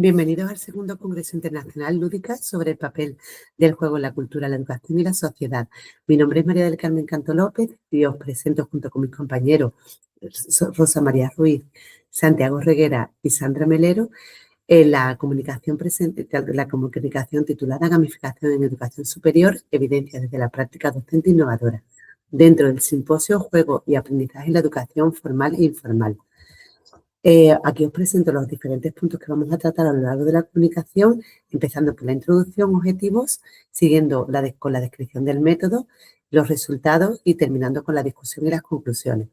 Bienvenidos al segundo Congreso Internacional Lúdica sobre el papel del juego en la cultura, la educación y la sociedad. Mi nombre es María del Carmen Canto López y os presento junto con mis compañeros Rosa María Ruiz, Santiago Reguera y Sandra Melero la comunicación titulada Gamificación en Educación Superior, evidencia desde la práctica docente innovadora, dentro del simposio Juego y Aprendizaje en la Educación Formal e Informal. Aquí os presento los diferentes puntos que vamos a tratar a lo largo de la comunicación, empezando por la introducción, objetivos, siguiendo con la descripción del método, los resultados y terminando con la discusión y las conclusiones.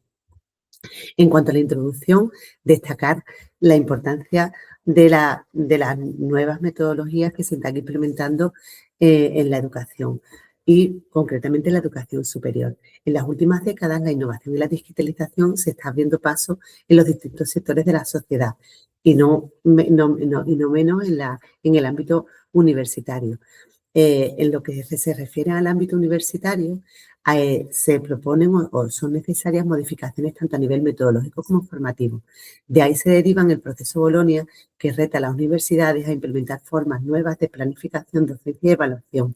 En cuanto a la introducción, destacar la importancia de las nuevas metodologías que se están implementando en la educación y concretamente en la educación superior. En las últimas décadas, la innovación y la digitalización se está abriendo paso en los distintos sectores de la sociedad y no menos en el ámbito universitario. En lo que se refiere al ámbito universitario, se proponen o son necesarias modificaciones tanto a nivel metodológico como formativo. De ahí se derivan el proceso Bolonia, que reta a las universidades a implementar formas nuevas de planificación, docencia y evaluación,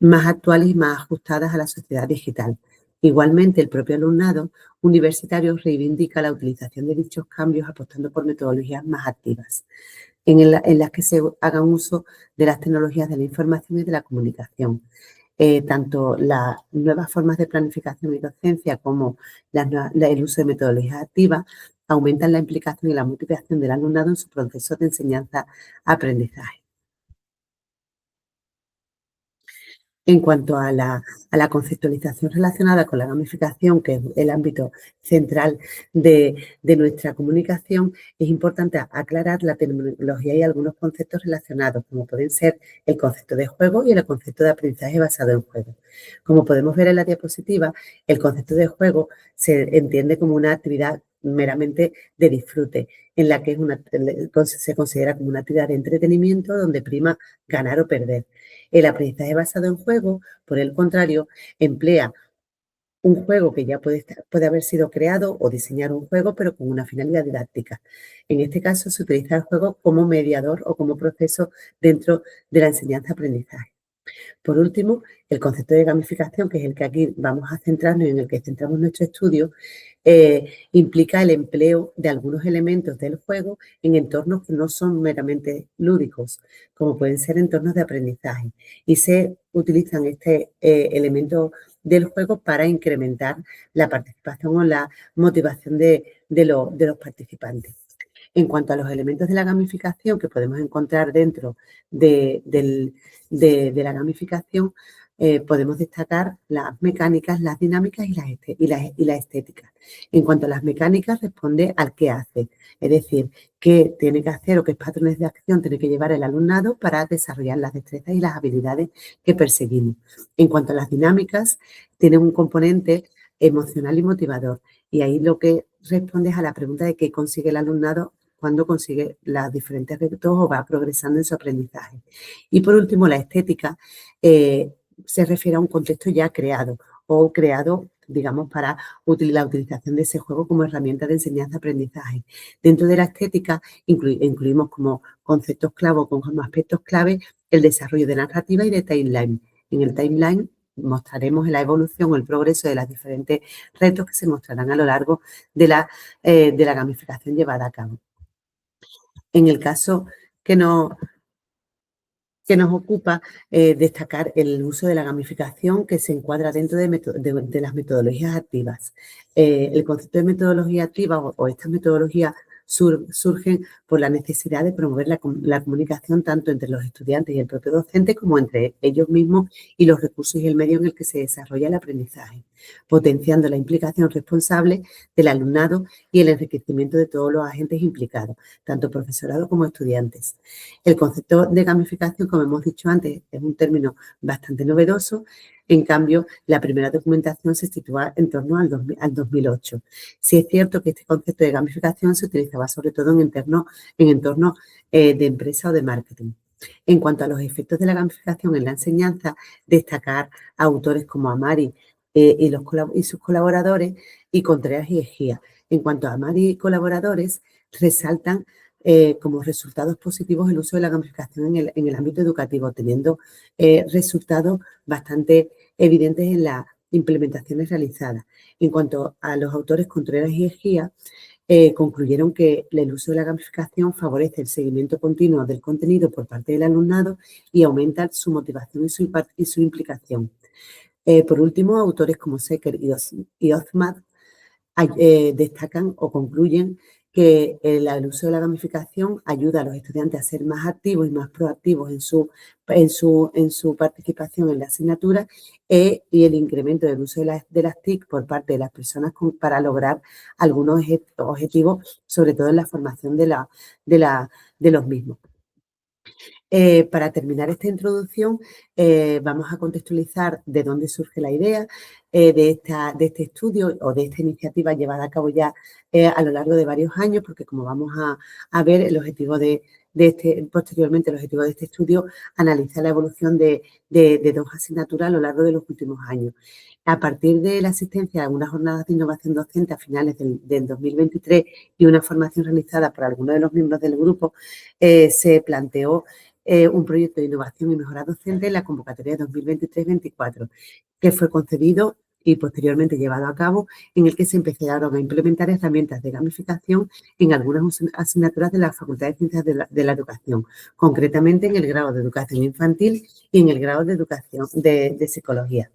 más actuales y más ajustadas a la sociedad digital. Igualmente, el propio alumnado universitario reivindica la utilización de dichos cambios apostando por metodologías más activas, en las que se haga uso de las tecnologías de la información y de la comunicación. Tanto las nuevas formas de planificación y docencia como el uso de metodologías activas aumentan la implicación y la motivación del alumnado en su proceso de enseñanza-aprendizaje. En cuanto a la conceptualización relacionada con la gamificación, que es el ámbito central de nuestra comunicación, es importante aclarar la terminología y algunos conceptos relacionados, como pueden ser el concepto de juego y el concepto de aprendizaje basado en juego. Como podemos ver en la diapositiva, el concepto de juego se entiende como una actividad meramente de disfrute, en la que se considera como una actividad de entretenimiento donde prima ganar o perder. El aprendizaje basado en juego, por el contrario, emplea un juego que ya puede haber sido creado o diseñar un juego, pero con una finalidad didáctica. En este caso, se utiliza el juego como mediador o como proceso dentro de la enseñanza-aprendizaje. Por último, el concepto de gamificación, que es el que aquí vamos a centrarnos y en el que centramos nuestro estudio, implica el empleo de algunos elementos del juego en entornos que no son meramente lúdicos, como pueden ser entornos de aprendizaje, y se utilizan elementos del juego para incrementar la participación o la motivación de los participantes. En cuanto a los elementos de la gamificación que podemos encontrar dentro de la gamificación, podemos destacar las mecánicas, las dinámicas y la estética. En cuanto a las mecánicas, responde al qué hace, es decir, qué tiene que hacer o qué patrones de acción tiene que llevar el alumnado para desarrollar las destrezas y las habilidades que perseguimos. En cuanto a las dinámicas, tienen un componente emocional y motivador, y ahí lo que responde es a la pregunta de qué consigue el alumnado cuando consigue los diferentes retos o va progresando en su aprendizaje. Y por último, la estética se refiere a un contexto ya creado o creado, digamos, para la utilización de ese juego como herramienta de enseñanza-aprendizaje. Dentro de la estética incluimos como conceptos clave o como aspectos clave el desarrollo de narrativa y de timeline. En el timeline mostraremos la evolución o el progreso de los diferentes retos que se mostrarán a lo largo de la gamificación llevada a cabo. En el caso que nos ocupa, destacar el uso de la gamificación que se encuadra dentro de las metodologías activas. El concepto de metodología activa o estas metodologías surgen por la necesidad de promover la comunicación tanto entre los estudiantes y el propio docente como entre ellos mismos y los recursos y el medio en el que se desarrolla el aprendizaje, potenciando la implicación responsable del alumnado y el enriquecimiento de todos los agentes implicados, tanto profesorado como estudiantes. El concepto de gamificación, como hemos dicho antes, es un término bastante novedoso. En cambio, la primera documentación se sitúa en torno al 2008. Sí es cierto que este concepto de gamificación se utilizaba sobre todo en entornos de empresa o de marketing. En cuanto a los efectos de la gamificación en la enseñanza, destacar a autores como Amari y sus colaboradores y Contreras y Egía. En cuanto a Amari y colaboradores, resaltan como resultados positivos el uso de la gamificación en el ámbito educativo, teniendo resultados bastante evidentes en las implementaciones realizadas. En cuanto a los autores Contreras y Egía, concluyeron que el uso de la gamificación favorece el seguimiento continuo del contenido por parte del alumnado y aumenta su motivación y su implicación. Por último, autores como Secker y Ozmat destacan o concluyen que el uso de la gamificación ayuda a los estudiantes a ser más activos y más proactivos en su participación en la asignatura y el incremento del uso de las TIC por parte de las personas para lograr algunos objetivos, sobre todo en la formación de los mismos. Para terminar esta introducción, vamos a contextualizar de dónde surge la idea de este estudio o de esta iniciativa llevada a cabo ya a lo largo de varios años, porque como vamos a ver, posteriormente el objetivo de este estudio analiza la evolución de dos asignaturas a lo largo de los últimos años. A partir de la asistencia a unas jornadas de innovación docente a finales del 2023 y una formación realizada por algunos de los miembros del grupo, se planteó un proyecto de innovación y mejora docente en la convocatoria de 2023-24, que fue concebido y posteriormente llevado a cabo, en el que se empezaron a implementar herramientas de gamificación en algunas asignaturas de la Facultad de Ciencias de la Educación, concretamente en el grado de Educación Infantil y en el grado de Educación de Psicología.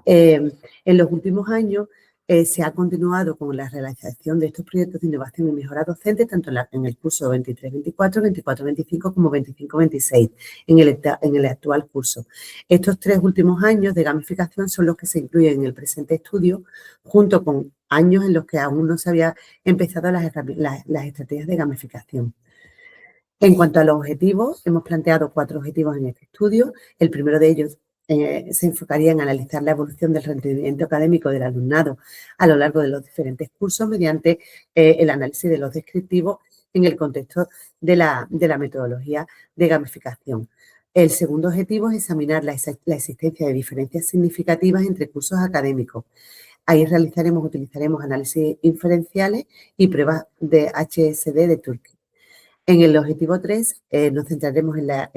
En los últimos años se ha continuado con la realización de estos proyectos de innovación y mejora docente, tanto en el curso 23-24, 24-25 como 25-26, en el actual curso. Estos 3 últimos años de gamificación son los que se incluyen en el presente estudio, junto con años en los que aún no se había empezado las estrategias de gamificación. En cuanto a los objetivos, hemos planteado 4 objetivos en este estudio. El primero de ellos se enfocaría en analizar la evolución del rendimiento académico del alumnado a lo largo de los diferentes cursos mediante el análisis de los descriptivos en el contexto de la metodología de gamificación. El segundo objetivo es examinar la existencia de diferencias significativas entre cursos académicos. Ahí utilizaremos análisis inferenciales y pruebas de HSD de Turkey. En el objetivo 3 nos centraremos en la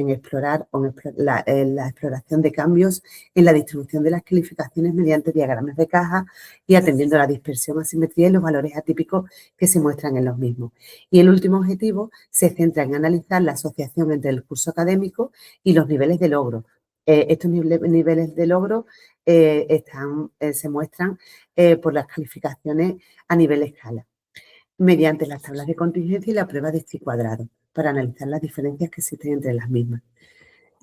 exploración de cambios en la distribución de las calificaciones mediante diagramas de caja y atendiendo a la dispersión, asimetría y los valores atípicos que se muestran en los mismos. Y el último objetivo se centra en analizar la asociación entre el curso académico y los niveles de logro. Estos niveles de logro se muestran por las calificaciones a nivel escala, mediante las tablas de contingencia y la prueba de chi cuadrado, para analizar las diferencias que existen entre las mismas.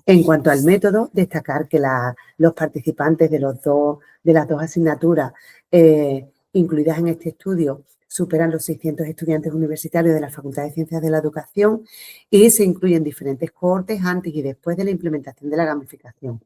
En cuanto al método, destacar que los participantes de las dos asignaturas incluidas en este estudio superan los 600 estudiantes universitarios de la Facultad de Ciencias de la Educación y se incluyen diferentes cohortes antes y después de la implementación de la gamificación.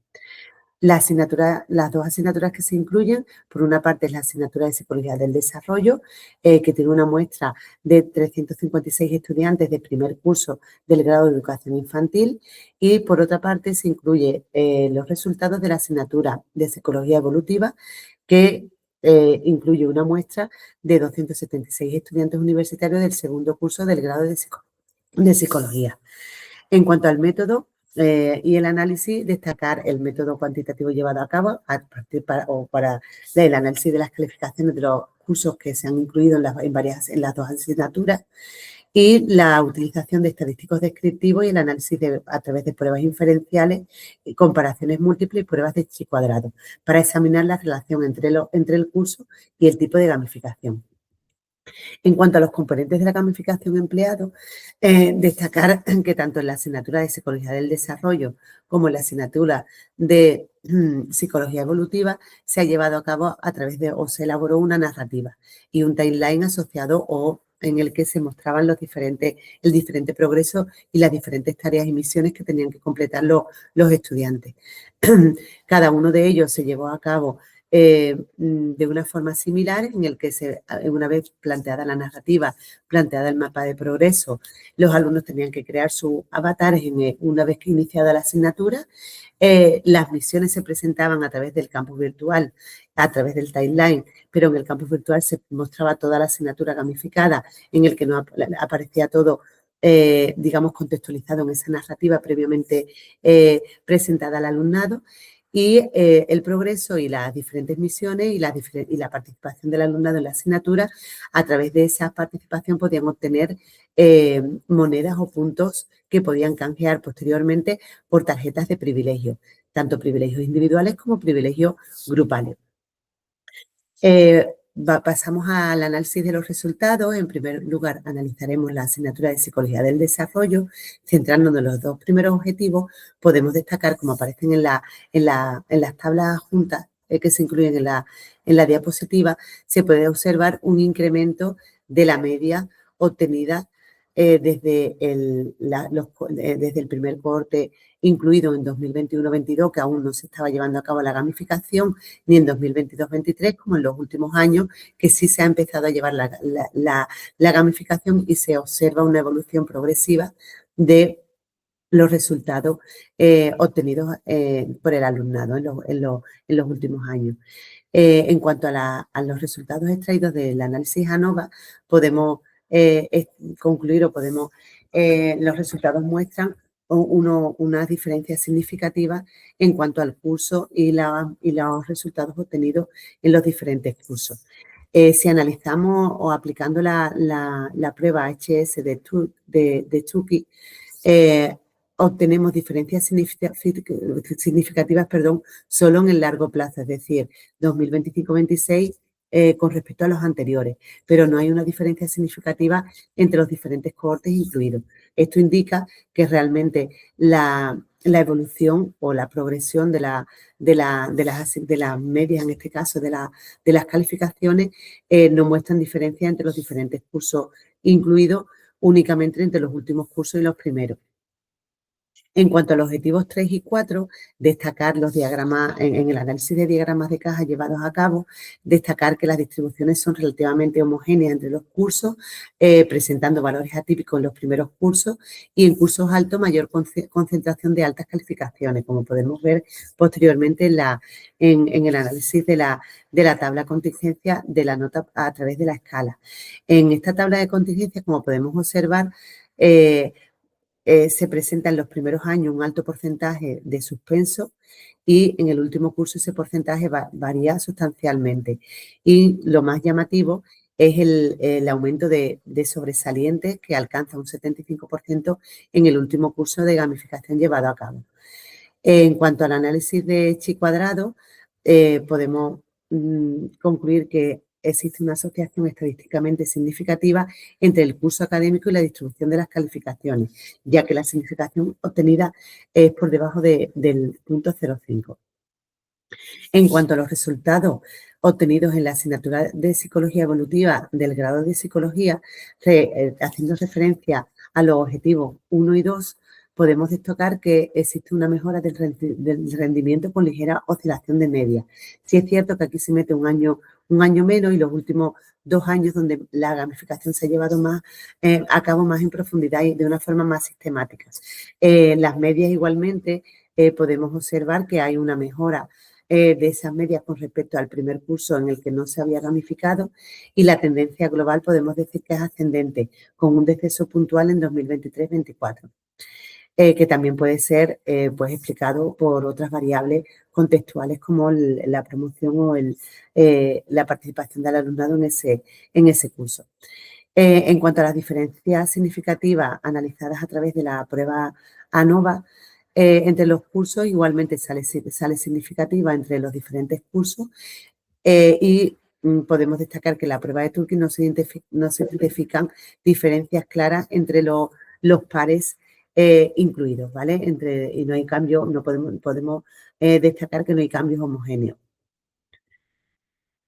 Las dos asignaturas que se incluyen, por una parte es la asignatura de Psicología del Desarrollo, que tiene una muestra de 356 estudiantes de primer curso del grado de Educación Infantil, y por otra parte se incluye los resultados de la asignatura de Psicología Evolutiva, que incluye una muestra de 276 estudiantes universitarios del segundo curso del grado de Psicología. En cuanto al método y el análisis, destacar el método cuantitativo llevado a cabo para el análisis de las calificaciones de los cursos que se han incluido en las dos asignaturas, y la utilización de estadísticos descriptivos y el análisis a través de pruebas inferenciales, comparaciones múltiples y pruebas de chi cuadrado, para examinar la relación entre el curso y el tipo de gamificación. En cuanto a los componentes de la gamificación empleados, destacar que tanto en la asignatura de Psicología del Desarrollo como en la asignatura de Psicología Evolutiva se ha llevado a cabo o se elaboró una narrativa y un timeline asociado o en el que se mostraban el diferente progreso y las diferentes tareas y misiones que tenían que completar los estudiantes. Cada uno de ellos se llevó a cabo de una forma similar, en el que una vez planteada la narrativa, planteada el mapa de progreso, los alumnos tenían que crear sus avatares una vez que iniciada la asignatura. Las misiones se presentaban a través del campus virtual, a través del timeline, pero en el campus virtual se mostraba toda la asignatura gamificada, en el que no aparecía todo digamos, contextualizado en esa narrativa previamente presentada al alumnado, y el progreso y las diferentes misiones y la participación del alumnado en la asignatura, a través de esa participación podían obtener monedas o puntos que podían canjear posteriormente por tarjetas de privilegio, tanto privilegios individuales como privilegios grupales. Pasamos al análisis de los resultados. En primer lugar, analizaremos la asignatura de Psicología del Desarrollo. Centrándonos en los dos primeros objetivos, podemos destacar, como aparecen en las tablas juntas que se incluyen en la diapositiva, se puede observar un incremento de la media obtenida desde el primer cohorte incluido en 2021-22, que aún no se estaba llevando a cabo la gamificación, ni en 2022-23, como en los últimos años, que sí se ha empezado a llevar la gamificación y se observa una evolución progresiva de los resultados obtenidos por el alumnado en los últimos años. En cuanto a los resultados extraídos del análisis ANOVA, podemos concluir o los resultados muestran una diferencia significativa en cuanto al curso y los resultados obtenidos en los diferentes cursos. Si analizamos o aplicando la prueba HS de Tukey, obtenemos diferencias significativas, solo en el largo plazo, es decir, 2025-26 con respecto a los anteriores, pero no hay una diferencia significativa entre los diferentes cohortes incluidos. Esto indica que realmente la evolución o la progresión de las medias, en este caso de las calificaciones, no muestran diferencia entre los diferentes cursos incluidos, únicamente entre los últimos cursos y los primeros. En cuanto a los objetivos 3 y 4, destacar los diagramas, en el análisis de diagramas de caja llevados a cabo, destacar que las distribuciones son relativamente homogéneas entre los cursos, presentando valores atípicos en los primeros cursos y en cursos altos mayor concentración de altas calificaciones, como podemos ver posteriormente en el análisis de la tabla de contingencia de la nota a través de la escala. En esta tabla de contingencia, como podemos observar, se presenta en los primeros años un alto porcentaje de suspenso y en el último curso ese porcentaje varía sustancialmente. Y lo más llamativo es el aumento de sobresalientes, que alcanza un 75% en el último curso de gamificación llevado a cabo. En cuanto al análisis de chi cuadrado, podemos concluir que existe una asociación estadísticamente significativa entre el curso académico y la distribución de las calificaciones, ya que la significación obtenida es por debajo del punto 0,5. En cuanto a los resultados obtenidos en la asignatura de Psicología Evolutiva del grado de Psicología, haciendo referencia a los objetivos 1 y 2, podemos destacar que existe una mejora del rendimiento con ligera oscilación de media. Sí es cierto que aquí se mete un año menos y los últimos 2 años donde la gamificación se ha llevado más a cabo más en profundidad y de una forma más sistemática. Las medias igualmente podemos observar que hay una mejora de esas medias con respecto al primer curso en el que no se había gamificado, y la tendencia global podemos decir que es ascendente, con un descenso puntual en 2023-24. Que también puede ser pues explicado por otras variables contextuales como la promoción o la participación del alumnado en ese curso. En cuanto a las diferencias significativas analizadas a través de la prueba ANOVA, entre los cursos igualmente sale significativa entre los diferentes cursos y podemos destacar que en la prueba de Tukey no se identifican diferencias claras entre los pares incluidos, ¿vale? Y no hay cambios, podemos destacar que no hay cambios homogéneos.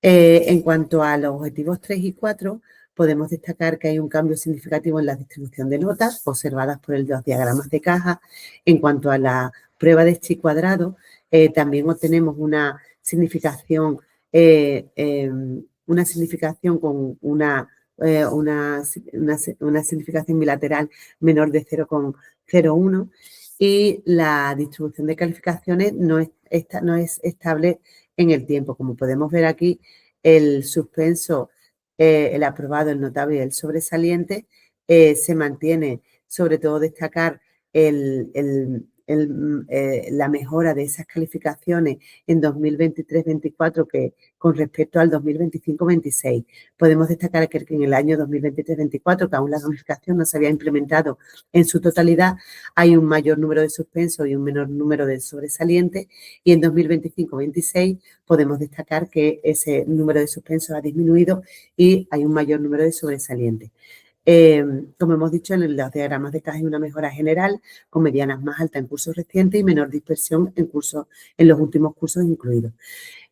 En cuanto a los objetivos 3 y 4, podemos destacar que hay un cambio significativo en la distribución de notas observadas por los diagramas de caja. En cuanto a la prueba de chi cuadrado, también obtenemos una significación con una significación bilateral menor de 0,01, y la distribución de calificaciones no es estable en el tiempo. Como podemos ver aquí, el suspenso, el aprobado, el notable y el sobresaliente se mantiene sobre todo destacar la mejora de esas calificaciones en 2023-24 que con respecto al 2025-26. Podemos destacar que en el año 2023-24, que aún la gamificación no se había implementado en su totalidad, hay un mayor número de suspensos y un menor número de sobresalientes, y en 2025-26 podemos destacar que ese número de suspensos ha disminuido y hay un mayor número de sobresalientes. Como hemos dicho, en los diagramas de caja hay una mejora general con medianas más altas en cursos recientes y menor dispersión en los últimos cursos incluidos.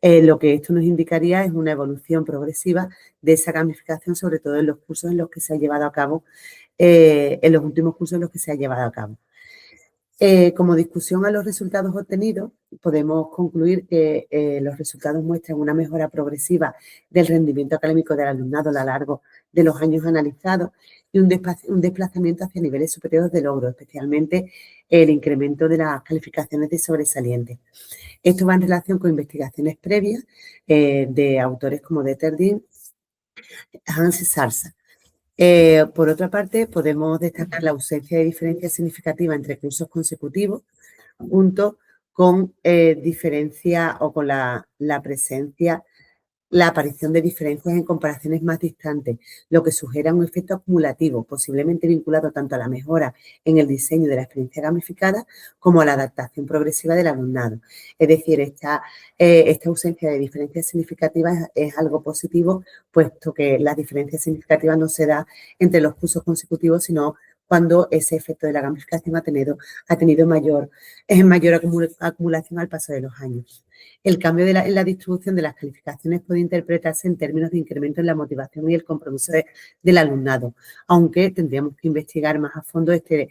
Lo que esto nos indicaría es una evolución progresiva de esa gamificación, sobre todo en los cursos en los que se ha llevado a cabo, en los últimos cursos en los que se ha llevado a cabo. Como discusión a los resultados obtenidos, podemos concluir que los resultados muestran una mejora progresiva del rendimiento académico del alumnado a lo largo de los años analizados y un desplazamiento hacia niveles superiores de logro, especialmente el incremento de las calificaciones de sobresalientes. Esto va en relación con investigaciones previas de autores como Deterding, Hans y Sarsa. Por otra parte, podemos destacar la ausencia de diferencias significativas entre cursos consecutivos, junto con diferencia o con la presencia, la aparición de diferencias en comparaciones más distantes, lo que sugiere un efecto acumulativo, posiblemente vinculado tanto a la mejora en el diseño de la experiencia gamificada como a la adaptación progresiva del alumnado. Es decir, esta ausencia de diferencias significativas es algo positivo, puesto que las diferencias significativas no se dan entre los cursos consecutivos, sino cuando ese efecto de la gamificación ha tenido mayor acumulación al paso de los años. El cambio en la distribución de las calificaciones puede interpretarse en términos de incremento en la motivación y el compromiso del alumnado, aunque tendríamos que investigar más a fondo este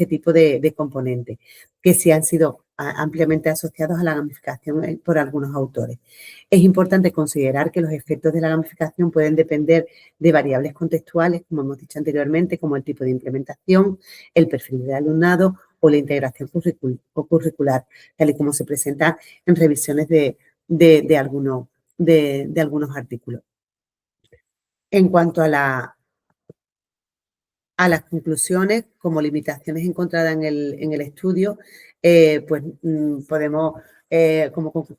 tipo de componentes, que sí han sido ampliamente asociados a la gamificación por algunos autores. Es importante considerar que los efectos de la gamificación pueden depender de variables contextuales, como hemos dicho anteriormente, como el tipo de implementación, el perfil del alumnado o la integración curricular, tal y como se presenta en revisiones de algunos artículos. En cuanto a las conclusiones, como limitaciones encontradas en el estudio, pues podemos,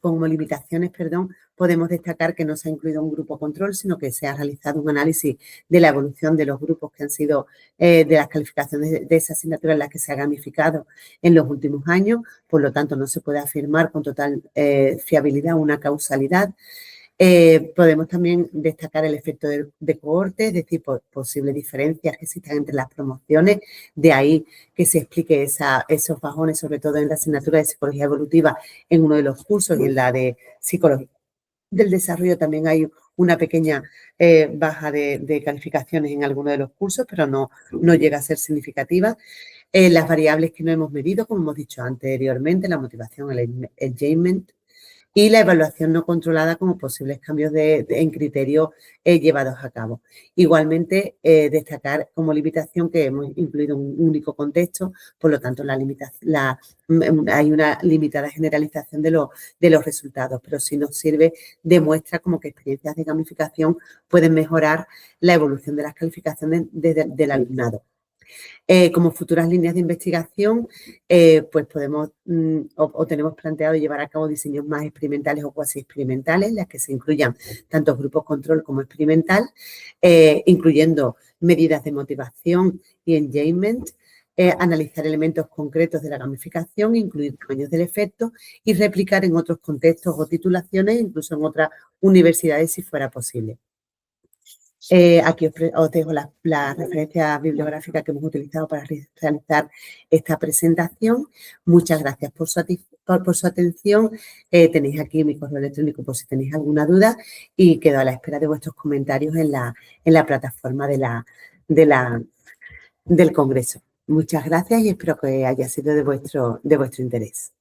como limitaciones, podemos destacar que no se ha incluido un grupo control, sino que se ha realizado un análisis de la evolución de los grupos que han sido, de las calificaciones de esa asignatura en las que se ha gamificado en los últimos años. Por lo tanto, no se puede afirmar con total fiabilidad una causalidad. Podemos también destacar el efecto de cohorte, es decir, posibles diferencias que existan entre las promociones, de ahí que se explique esos bajones, sobre todo en la asignatura de psicología evolutiva en uno de los cursos y en la de psicología del desarrollo también hay una pequeña baja de calificaciones en algunos de los cursos, pero no llega a ser significativa. Las variables que no hemos medido, como hemos dicho anteriormente, la motivación, el engagement, y la evaluación no controlada como posibles cambios en criterios llevados a cabo. Igualmente, destacar como limitación que hemos incluido un único contexto, por lo tanto, hay una limitada generalización de los resultados, pero sí nos sirve de muestra como que experiencias de gamificación pueden mejorar la evolución de las calificaciones del alumnado. Como futuras líneas de investigación, pues podemos o tenemos planteado llevar a cabo diseños más experimentales o cuasi experimentales, en las que se incluyan tanto grupos control como experimental, incluyendo medidas de motivación y engagement, analizar elementos concretos de la gamificación, incluir tamaños del efecto y replicar en otros contextos o titulaciones, incluso en otras universidades si fuera posible. Aquí os dejo la referencia bibliográfica que hemos utilizado para realizar esta presentación. Muchas gracias por su atención. Tenéis aquí mi correo electrónico por si tenéis alguna duda y quedo a la espera de vuestros comentarios en la plataforma del Congreso. Muchas gracias y espero que haya sido de vuestro interés.